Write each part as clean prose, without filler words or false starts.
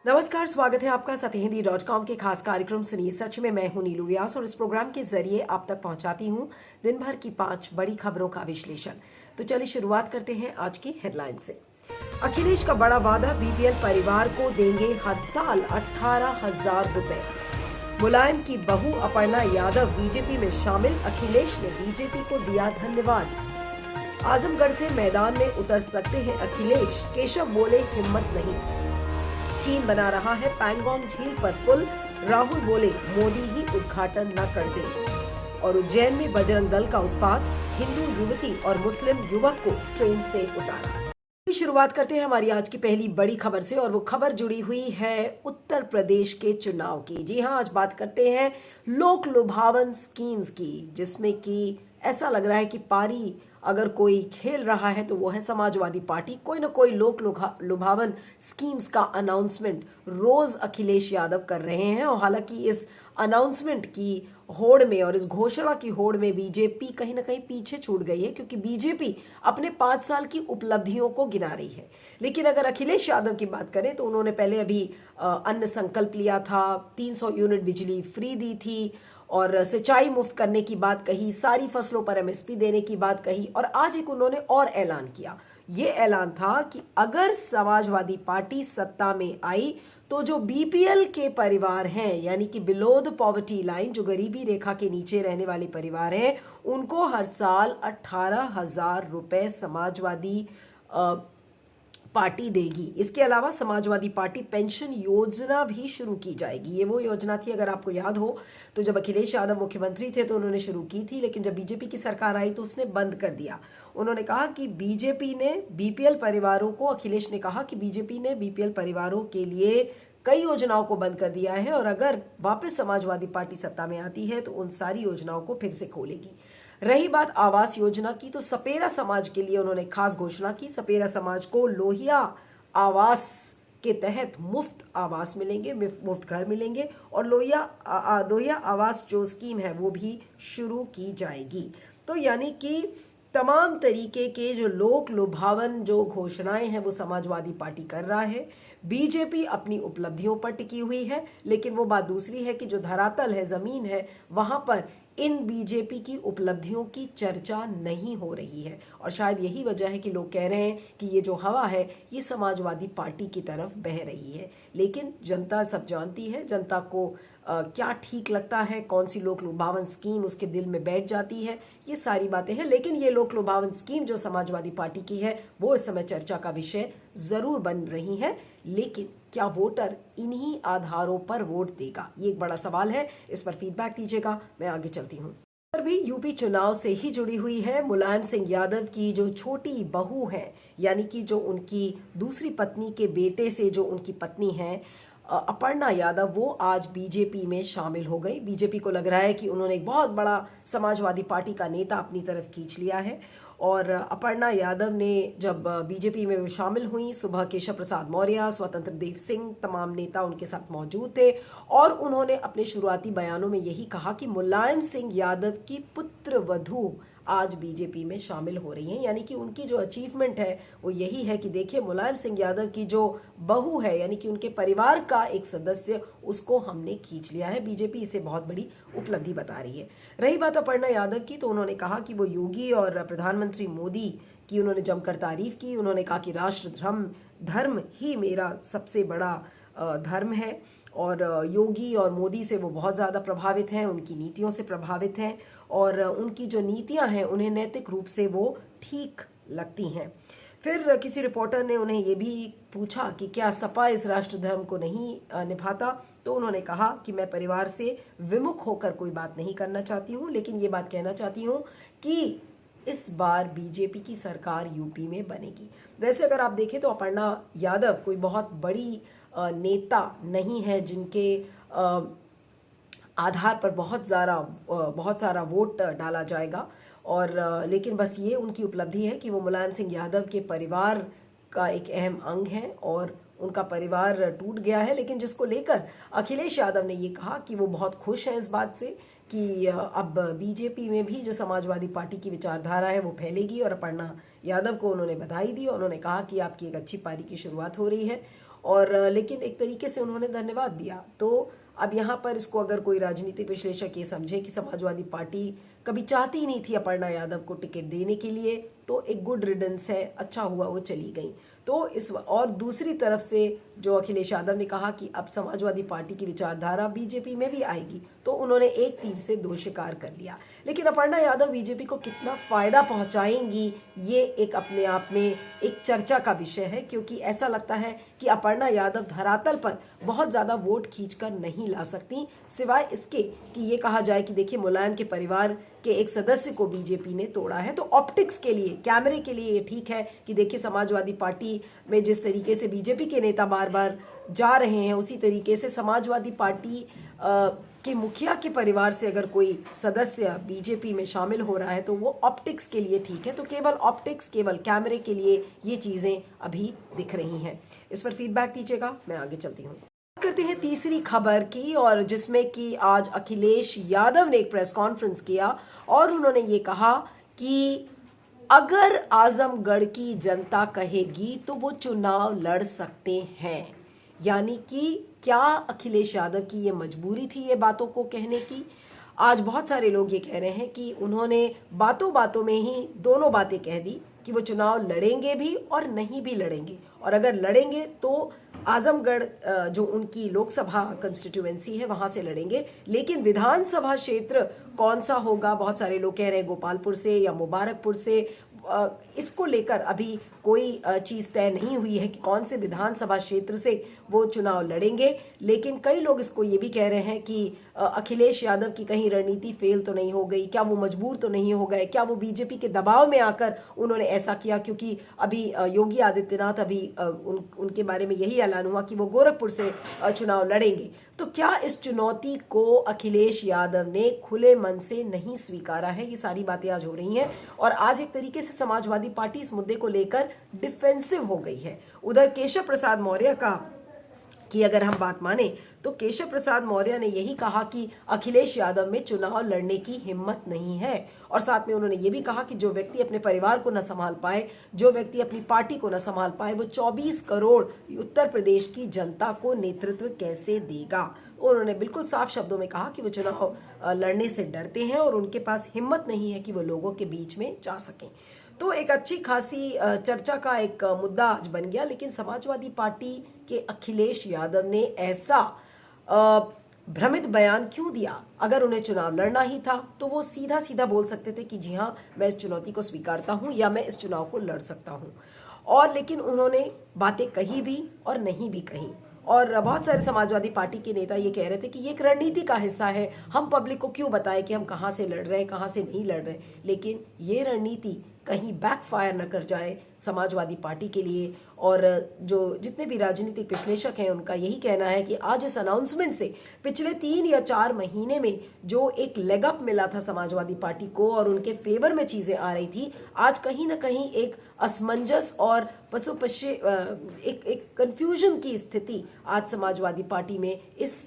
नमस्कार, स्वागत है आपका सत्यहिंदी.com के खास कार्यक्रम सुनिए सच में। मैं हूं नीलू व्यास और इस प्रोग्राम के जरिए आप तक पहुंचाती हूं दिन भर की 5 बड़ी खबरों का विश्लेषण। तो चलिए शुरुआत करते हैं आज की हेडलाइन से। अखिलेश का बड़ा वादा, बीपीएल परिवार को देंगे हर साल 18,000 रुपए। मुलायम की बहू अपर्णा यादव बीजेपी में शामिल, अखिलेश ने बीजेपी को दिया धन्यवाद। आजमगढ़ से मैदान में उतर सकते हैं अखिलेश, केशव बोले हिम्मत नहीं। चीन बना रहा है पैंगोंग झील पर पुल, राहुल बोले मोदी ही उद्घाटन न कर दे। और उज्जैन में बजरंग दल का उत्पात, हिंदू युवती और मुस्लिम युवक को ट्रेन से उतारा। शुरुआत करते हैं हमारी आज की पहली बड़ी खबर से और वो खबर जुड़ी हुई है उत्तर प्रदेश के चुनाव की। जी हां, आज बात करते हैं लोक लुभावन स्कीम्स की, जिसमें कि ऐसा लग रहा है कि पारी अगर कोई खेल रहा है तो वो है समाजवादी पार्टी। कोई ना कोई लोक लुभावन स्कीम्स का अनाउंसमेंट रोज अखिलेश यादव कर रहे हैं। और हालांकि इस अनाउंसमेंट की होड़ में और इस घोषणा की होड़ में बीजेपी कहीं ना कहीं पीछे छूट गई है, क्योंकि बीजेपी अपने 5 साल की उपलब्धियों को गिना रही है। लेकिन अगर अखिलेश यादव की बात करें तो उन्होंने पहले अभी अन्न संकल्प लिया था, 300 यूनिट बिजली फ्री दी थी और सिंचाई मुफ्त करने की बात कही, सारी फसलों पर एमएसपी देने की बात कही। और आज एक उन्होंने और ऐलान किया। ये ऐलान था कि अगर समाजवादी पार्टी सत्ता में आई तो जो बीपीएल के परिवार हैं, यानी कि बिलो द पॉवर्टी लाइन, जो गरीबी रेखा के नीचे रहने वाले परिवार हैं, उनको हर साल 18,000 रुपए समाजवादी पार्टी देगी। इसके अलावा समाजवादी पार्टी पेंशन योजना भी शुरू की जाएगी। ये वो योजना थी, अगर आपको याद हो तो जब अखिलेश यादव मुख्यमंत्री थे तो उन्होंने शुरू की थी, लेकिन जब बीजेपी की सरकार आई तो उसने बंद कर दिया। उन्होंने कहा कि बीजेपी ने बीपीएल परिवारों को, अखिलेश ने कहा कि बीजेपी ने बीपीएल परिवारों के लिए कई योजनाओं को बंद कर दिया है और अगर वापस समाजवादी पार्टी सत्ता में आती है तो उन सारी योजनाओं को फिर से खोलेगी। रही बात आवास योजना की, तो सपेरा समाज के लिए उन्होंने खास घोषणा की। सपेरा समाज को लोहिया आवास के तहत मुफ्त आवास मिलेंगे, मुफ्त घर मिलेंगे और लोहिया आवास जो स्कीम है वो भी शुरू की जाएगी। तो यानी कि तमाम तरीके के जो लोक लुभावन जो घोषणाएं हैं वो समाजवादी पार्टी कर रहा है। बीजेपी अपनी उपलब्धियों पर टिकी हुई है, लेकिन वो बात दूसरी है कि जो धरातल है, जमीन है, वहां पर इन बीजेपी की उपलब्धियों की चर्चा नहीं हो रही है। और शायद यही वजह है कि लोग कह रहे हैं कि ये जो हवा है ये समाजवादी पार्टी की तरफ बह रही है। लेकिन जनता सब जानती है, जनता को क्या ठीक लगता है, कौन सी लोक लुभावन स्कीम उसके दिल में बैठ जाती है, ये सारी बातें हैं। लेकिन ये लोक लुभावन स्कीम जो समाजवादी पार्टी की है वो इस समय चर्चा का विषय जरूर बन रही है। लेकिन क्या वोटर इन्हीं आधारों पर वोट देगा, ये एक बड़ा सवाल है। इस पर फीडबैक दीजिएगा, मैं आगे चलती हूँ। और भी यूपी चुनाव से ही जुड़ी हुई है। मुलायम सिंह यादव की जो छोटी बहू है, यानी कि जो उनकी दूसरी पत्नी के बेटे से जो उनकी पत्नी है अपर्णा यादव, वो आज बीजेपी में शामिल हो गई। बीजेपी को लग रहा है कि उन्होंने एक बहुत बड़ा समाजवादी पार्टी का नेता अपनी तरफ खींच लिया है। और अपर्णा यादव ने जब बीजेपी में शामिल हुई, सुबह केशव प्रसाद मौर्य, स्वतंत्र देव सिंह, तमाम नेता उनके साथ मौजूद थे और उन्होंने अपने शुरुआती बयानों में यही कहा कि मुलायम सिंह यादव की पुत्र वधू आज बीजेपी में शामिल हो रही हैं। यानी कि उनकी जो अचीवमेंट है वो यही है कि देखिए, मुलायम सिंह यादव की जो बहू है, यानी कि उनके परिवार का एक सदस्य, उसको हमने खींच लिया है। बीजेपी इसे बहुत बड़ी उपलब्धि बता रही है। रही बात अपर्णा यादव की, तो उन्होंने कहा कि वो योगी और प्रधानमंत्री मोदी की उन्होंने जमकर तारीफ की। उन्होंने कहा कि राष्ट्र धर्म ही मेरा सबसे बड़ा धर्म है और योगी और मोदी से वो बहुत ज़्यादा प्रभावित हैं, उनकी नीतियों से प्रभावित हैं और उनकी जो नीतियां हैं उन्हें नैतिक रूप से वो ठीक लगती हैं। फिर किसी रिपोर्टर ने उन्हें ये भी पूछा कि क्या सपा इस राष्ट्र धर्म को नहीं निभाता, तो उन्होंने कहा कि मैं परिवार से विमुख होकर कोई बात नहीं करना चाहती हूँ, लेकिन ये बात कहना चाहती हूँ कि इस बार बीजेपी की सरकार यूपी में बनेगी। वैसे अगर आप देखें तो अपर्णा यादव कोई बहुत बड़ी नेता नहीं है जिनके आधार पर बहुत सारा वोट डाला जाएगा। और लेकिन बस ये उनकी उपलब्धि है कि वो मुलायम सिंह यादव के परिवार का एक अहम अंग है और उनका परिवार टूट गया है। लेकिन जिसको लेकर अखिलेश यादव ने ये कहा कि वो बहुत खुश हैं इस बात से कि अब बीजेपी में भी जो समाजवादी पार्टी की विचारधारा है वो फैलेगी। और अपर्णा यादव को उन्होंने बधाई दी और उन्होंने कहा कि आपकी एक अच्छी पारी की शुरुआत हो रही है। और लेकिन एक तरीके से उन्होंने धन्यवाद दिया। तो अब यहाँ पर इसको अगर कोई राजनीतिक विश्लेषक ये समझे कि समाजवादी पार्टी कभी चाहती ही नहीं थी अपर्णा यादव को टिकट देने के लिए, तो एक गुड रिडंस है, अच्छा हुआ वो चली गई। तो इस और दूसरी तरफ से जो अखिलेश यादव ने कहा कि अब समाजवादी पार्टी की विचारधारा बीजेपी में भी आएगी, तो उन्होंने एक तीर से दो शिकार कर लिया। लेकिन अपर्णा यादव बीजेपी को कितना फायदा पहुंचाएंगी, ये एक अपने आप में एक चर्चा का विषय है, क्योंकि ऐसा लगता है कि अपर्णा यादव धरातल पर बहुत ज्यादा वोट खींचकर नहीं ला सकती, सिवाय इसके कि ये कहा जाए कि देखिए मुलायम के परिवार के एक सदस्य को बीजेपी ने तोड़ा है। तो ऑप्टिक्स के लिए, कैमरे के लिए ये ठीक है कि देखिए समाजवादी पार्टी में जिस तरीके से बीजेपी के नेता बार बार जा रहे हैं, उसी तरीके से समाजवादी पार्टी के मुखिया के परिवार से अगर कोई सदस्य बीजेपी में शामिल हो रहा है तो वो ऑप्टिक्स के लिए ठीक है। तो केवल ऑप्टिक्स, केवल कैमरे के लिए ये चीजें अभी दिख रही हैं। इस पर फीडबैक दीजिएगा, मैं आगे चलती हूँ। करते हैं तीसरी खबर की, और जिसमें कि आज अखिलेश यादव ने एक प्रेस कॉन्फ्रेंस किया और उन्होंने ये कहा कि अगर आजमगढ़ की जनता कहेगी तो वो चुनाव लड़ सकते हैं। यानी कि क्या अखिलेश यादव की ये मजबूरी थी ये बातों को कहने की? आज बहुत सारे लोग ये कह रहे हैं कि उन्होंने बातों बातों में ही दोनों बातें कह दी कि वो चुनाव लड़ेंगे भी और नहीं भी लड़ेंगे, और अगर लड़ेंगे तो आजमगढ़ जो उनकी लोकसभा कंस्टिट्यूएंसी है वहां से लड़ेंगे, लेकिन विधानसभा क्षेत्र कौन सा होगा, बहुत सारे लोग कह रहे हैं गोपालपुर से या मुबारकपुर से, इसको लेकर अभी कोई चीज तय नहीं हुई है कि कौन से विधानसभा क्षेत्र से वो चुनाव लड़ेंगे। लेकिन कई लोग इसको ये भी कह रहे हैं कि अखिलेश यादव की कहीं रणनीति फेल तो नहीं हो गई, क्या वो मजबूर तो नहीं हो गए, क्या वो बीजेपी के दबाव में आकर उन्होंने ऐसा किया, क्योंकि अभी योगी आदित्यनाथ अभी उनके बारे में यही ऐलान हुआ कि वो गोरखपुर से चुनाव लड़ेंगे। तो क्या इस चुनौती को अखिलेश यादव ने खुले मन से नहीं स्वीकारा है? ये सारी बातें आज हो रही हैं, और आज एक तरीके से समाजवादी पार्टी इस मुद्दे को लेकर डिफेंसिव हो गई है। उधर केशव प्रसाद मौर्य का कि अगर हम बात माने तो केशव प्रसाद मौर्य ने यही कहा कि अखिलेश यादव में चुनाव लड़ने की हिम्मत नहीं है, और साथ में उन्होंने ये भी कहा कि जो व्यक्ति अपने परिवार को न संभाल पाए, जो व्यक्ति अपनी पार्टी को न संभाल पाए, वो 24 करोड़ उत्तर प्रदेश की जनता को नेतृत्व कैसे देगा। उन्होंने बिल्कुल साफ शब्दों में कहा कि वो चुनाव लड़ने से डरते हैं और उनके पास हिम्मत नहीं है कि वो लोगों के बीच में जा सकें। तो एक अच्छी खासी चर्चा का एक मुद्दा आज बन गया। लेकिन समाजवादी पार्टी के अखिलेश यादव ने ऐसा भ्रमित बयान क्यों दिया? अगर उन्हें चुनाव लड़ना ही था तो वो सीधा सीधा बोल सकते थे कि जी हाँ, मैं इस चुनौती को स्वीकारता हूं या मैं इस चुनाव को लड़ सकता हूं। और लेकिन उन्होंने बातें कही भी और नहीं भी कही, और बहुत सारे समाजवादी पार्टी के नेता ये कह रहे थे कि ये एक रणनीति का हिस्सा है, हम पब्लिक को क्यों बताएं कि हम कहां से लड़ रहे हैं, कहां से नहीं लड़ रहे। लेकिन ये रणनीति कहीं बैकफायर न कर जाए समाजवादी पार्टी के लिए। और जो जितने भी राजनीतिक विश्लेषक हैं उनका यही कहना है कि आज इस अनाउंसमेंट से पिछले 3 या 4 महीने में जो एक लेग अप मिला था समाजवादी पार्टी को और उनके फेवर में चीजें आ रही थी, आज कहीं ना कहीं एक असमंजस और पशुपक्षी एक कंफ्यूजन की स्थिति आज समाजवादी पार्टी में इस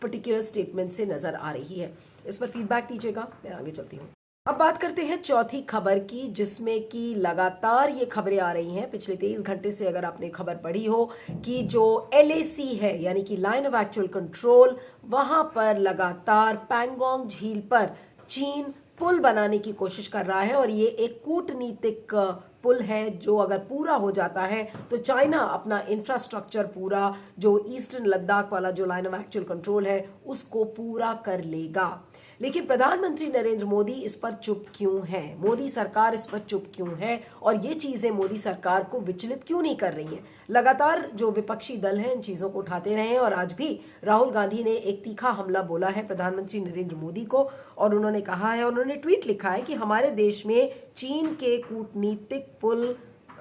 पर्टिकुलर स्टेटमेंट से नजर आ रही है। इस पर फीडबैक दीजिएगा, मैं आगे चलती हूँ। अब बात करते हैं चौथी खबर की, जिसमें कि लगातार ये खबरें आ रही हैं पिछले 23 घंटे से। अगर आपने खबर पढ़ी हो कि जो LAC है यानी कि लाइन ऑफ एक्चुअल कंट्रोल, वहां पर लगातार पैंगोंग झील पर चीन पुल बनाने की कोशिश कर रहा है, और ये एक कूटनीतिक पुल है जो अगर पूरा हो जाता है तो चाइना अपना इंफ्रास्ट्रक्चर पूरा जो ईस्टर्न लद्दाख वाला जो लाइन ऑफ एक्चुअल कंट्रोल है उसको पूरा कर लेगा। लेकिन प्रधानमंत्री नरेंद्र मोदी इस पर चुप क्यों है? मोदी सरकार इस पर चुप क्यों है? और ये चीजें मोदी सरकार को विचलित क्यों नहीं कर रही हैं? लगातार जो विपक्षी दल हैं इन चीजों को उठाते रहे हैं, और आज भी राहुल गांधी ने एक तीखा हमला बोला है प्रधानमंत्री नरेंद्र मोदी को, और उन्होंने कहा है, उन्होंने ट्वीट लिखा है कि हमारे देश में चीन के कूटनीतिक पुल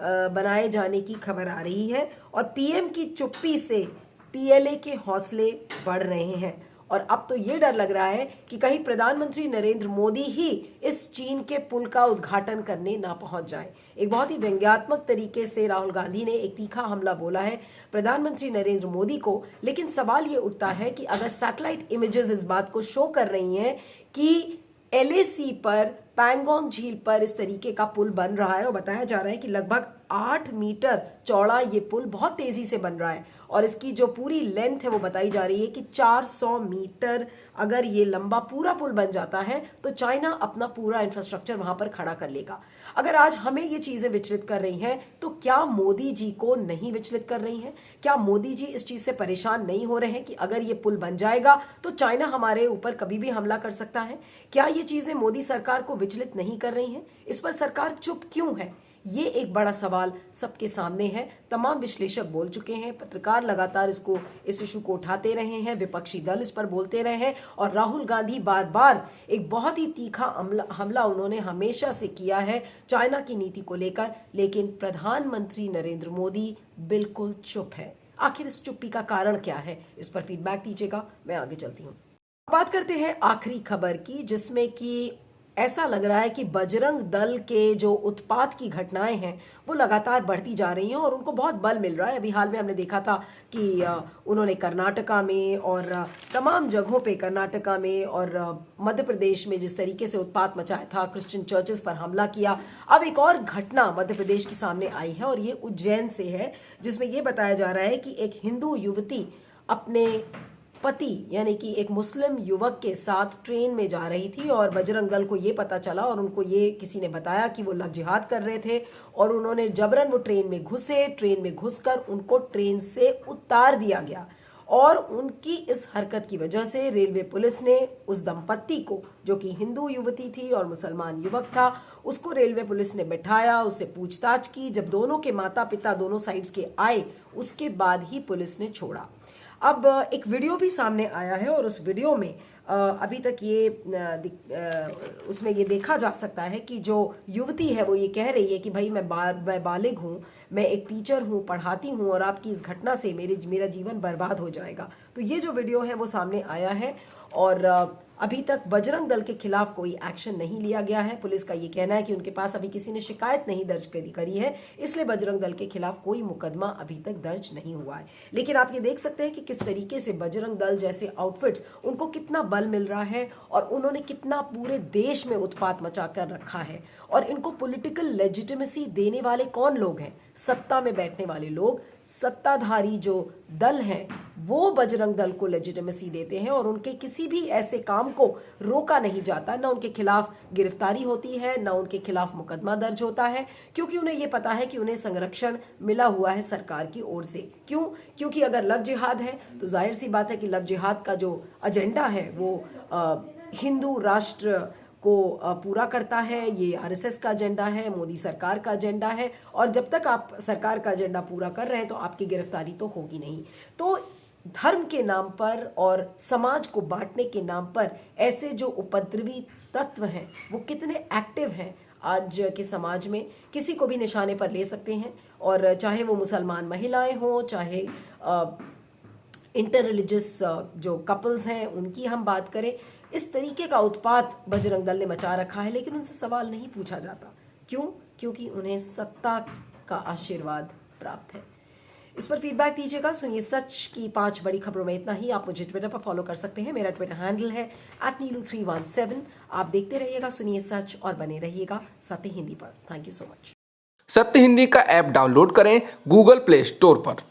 बनाए जाने की खबर आ रही है, और पीएम की चुप्पी से PLA के हौसले बढ़ रहे हैं। और अब तो ये डर लग रहा है कि कहीं प्रधानमंत्री नरेंद्र मोदी ही इस चीन के पुल का उद्घाटन करने ना पहुंच जाए। एक बहुत ही व्यंग्यात्मक तरीके से राहुल गांधी ने एक तीखा हमला बोला है प्रधानमंत्री नरेंद्र मोदी को। लेकिन सवाल ये उठता है कि अगर सैटेलाइट इमेजेस इस बात को शो कर रही हैं कि LAC पर पैंगोंग झील पर इस तरीके का पुल बन रहा है और बताया जा रहा है कि लगभग 8 मीटर चौड़ा ये पुल बहुत तेजी से बन रहा है और इसकी जो पूरी लेंथ है वो बताई जा रही है कि 400 मीटर। अगर ये लंबा पूरा पुल बन जाता है तो चाइना अपना पूरा इंफ्रास्ट्रक्चर वहां पर खड़ा कर लेगा। अगर आज हमें ये चीजें विचलित कर रही हैं तो क्या मोदी जी को नहीं विचलित कर रही हैं? क्या मोदी जी इस चीज से परेशान नहीं हो रहे हैं कि अगर ये पुल बन जाएगा तो चाइना हमारे ऊपर कभी भी हमला कर सकता है? क्या ये चीजें मोदी सरकार को विचलित नहीं कर रही हैं? इस पर सरकार चुप क्यों है? ये एक बड़ा सवाल सबके सामने है। तमाम विश्लेषक बोल चुके हैं, पत्रकार लगातार इस इशू को उठाते रहे हैं, विपक्षी दल इस पर बोलते रहे हैं और राहुल गांधी बार बार एक बहुत ही तीखा हमला उन्होंने हमेशा से किया है चाइना की नीति को लेकर, लेकिन प्रधानमंत्री नरेंद्र मोदी बिल्कुल चुप है। आखिर इस चुप्पी का कारण क्या है? इस पर फीडबैक दीजिएगा, मैं आगे चलती हूँ। बात करते हैं आखिरी खबर की, जिसमें कि ऐसा लग रहा है कि बजरंग दल के जो उत्पात की घटनाएं हैं वो लगातार बढ़ती जा रही हैं और उनको बहुत बल मिल रहा है। अभी हाल में हमने देखा था कि उन्होंने कर्नाटका में और तमाम जगहों पे, कर्नाटका में और मध्य प्रदेश में जिस तरीके से उत्पात मचाया था, क्रिश्चियन चर्चेस पर हमला किया। अब एक और घटना मध्य प्रदेश के सामने आई है और ये उज्जैन से है, जिसमें ये बताया जा रहा है कि एक हिंदू युवती अपने पति यानी कि एक मुस्लिम युवक के साथ ट्रेन में जा रही थी और बजरंग दल को ये पता चला और उनको ये किसी ने बताया कि वो लव जिहाद कर रहे थे और उन्होंने जबरन वो ट्रेन में घुसे। ट्रेन में घुसकर उनको ट्रेन से उतार दिया गया और उनकी इस हरकत की वजह से रेलवे पुलिस ने उस दंपत्ति को, जो कि हिंदू युवती थी और मुसलमान युवक था, उसको रेलवे पुलिस ने बैठाया, उससे पूछताछ की। जब दोनों के माता पिता दोनों साइड्स के आए उसके बाद ही पुलिस ने छोड़ा। अब एक वीडियो भी सामने आया है और उस वीडियो में अभी तक उसमें ये देखा जा सकता है कि जो युवती है वो ये कह रही है कि भाई मैं बालिग हूँ, मैं एक टीचर हूँ, पढ़ाती हूँ और आपकी इस घटना से मेरा जीवन बर्बाद हो जाएगा। तो ये जो वीडियो है वो सामने आया है और अभी तक बजरंग दल के खिलाफ कोई एक्शन नहीं लिया गया है। पुलिस का ये कहना है कि उनके पास अभी किसी ने शिकायत नहीं दर्ज करी है, इसलिए बजरंग दल के खिलाफ कोई मुकदमा अभी तक दर्ज नहीं हुआ है। लेकिन आप ये देख सकते हैं कि किस तरीके से बजरंग दल जैसे आउटफिट्स, उनको कितना बल मिल रहा है और उन्होंने कितना पूरे देश में उत्पात मचा कर रखा है। और इनको पॉलिटिकल लेजिटिमेसी देने वाले कौन लोग हैं? सत्ता में बैठने वाले लोग, सत्ताधारी जो दल हैं वो बजरंग दल को लेजिटिमेसी देते हैं और उनके किसी भी ऐसे काम को रोका नहीं जाता, ना उनके खिलाफ गिरफ्तारी होती है, ना उनके खिलाफ मुकदमा दर्ज होता है, क्योंकि उन्हें ये पता है कि उन्हें संरक्षण मिला हुआ है सरकार की ओर से। क्यों? क्योंकि अगर लव जिहाद है तो जाहिर सी बात है कि लव जिहाद का जो एजेंडा है वो हिंदू राष्ट्र को पूरा करता है। ये RSS का एजेंडा है, मोदी सरकार का एजेंडा है और जब तक आप सरकार का एजेंडा पूरा कर रहे हैं तो आपकी गिरफ्तारी तो होगी नहीं। तो धर्म के नाम पर और समाज को बांटने के नाम पर ऐसे जो उपद्रवी तत्व हैं वो कितने एक्टिव हैं आज के समाज में, किसी को भी निशाने पर ले सकते हैं। और चाहे वो मुसलमान महिलाएं हों, चाहे इंटर रिलीजियस जो कपल्स हैं उनकी हम बात करें, इस तरीके का उत्पात बजरंग दल ने मचा रखा है, लेकिन उनसे सवाल नहीं पूछा जाता। क्यों? क्योंकि उन्हें सत्ता का आशीर्वाद प्राप्त है। इस पर फीडबैक दीजिएगा। सुनिए सच की 5 बड़ी खबरों में इतना ही। आप मुझे ट्विटर पर फॉलो कर सकते हैं, मेरा ट्विटर हैंडल है @neelu317। आप देखते रहिएगा सुनिए सच और बने रहिएगा सत्य हिंदी पर। Thank you so much. सत्य हिंदी का ऐप डाउनलोड करें गूगल प्ले स्टोर पर।